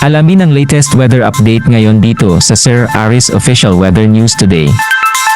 Alamin ang latest weather update ngayon dito sa Sir Aris Official Weather News Today.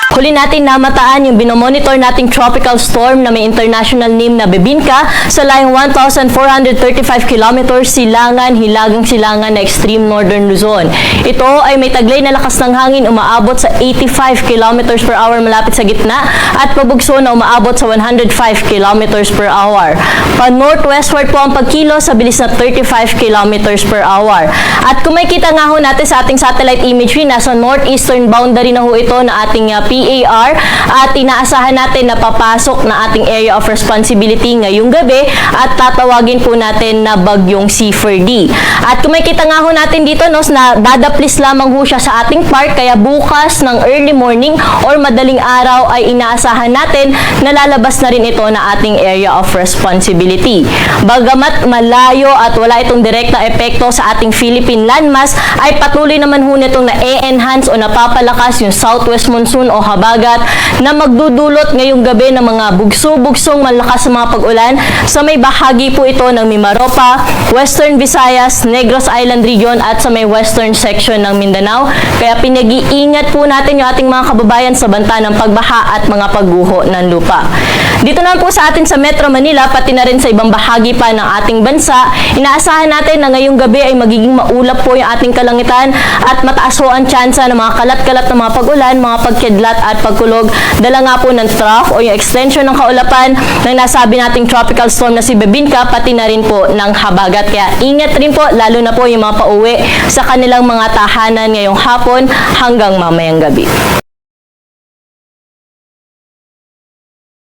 Huli natin namataan yung binomonitor nating tropical storm na may international name na Bebinka sa layong 1,435 kilometers hilagang silangan na extreme northern Luzon. Ito ay may taglay na lakas ng hangin umaabot sa 85 kilometers per hour malapit sa gitna at pabugso na umaabot sa 105 kilometers per hour. Pa-northwestward po ang pagkilo sa bilis na 35 kilometers per hour. At kung may kita nga ho natin sa ating satellite imagery, nasa northeastern boundary na ho ito na ating PAR at inaasahan natin na papasok na ating area of responsibility ngayong gabi at tatawagin po natin na bagyong C4D. At kung makita nga ho natin dito na dadaplis lamang ho siya sa ating park, kaya bukas ng early morning or madaling araw ay inaasahan natin na lalabas na rin ito na ating area of responsibility. Bagamat malayo at wala itong direkta epekto sa ating Philippine landmass, ay patuloy naman ho nitong na-enhance o napapalakas yung southwest monsoon o habagat na magdudulot ngayong gabi ng mga bugso-bugsong malakas na mga pag-ulan sa may bahagi po ito ng Mimaropa, Western Visayas, Negros Island region at sa may western section ng Mindanao. Kaya pinag-iingat po natin yung ating mga kababayan sa banta ng pagbaha at mga pagguho ng lupa. Dito naman po sa atin sa Metro Manila, pati na rin sa ibang bahagi pa ng ating bansa, inaasahan natin na ngayong gabi ay magiging maulap po yung ating kalangitan at mataas po ang tsansa ng mga kalat-kalat na mga pag-ulan, mga pagkidlat at pagkulog. Dala nga po ng trough o yung extension ng kaulapan ng nasabi nating tropical storm na si Bebinka, pati na rin po ng habagat. Kaya ingat rin po, lalo na po yung mga pauwi sa kanilang mga tahanan ngayong hapon hanggang mamayang gabi.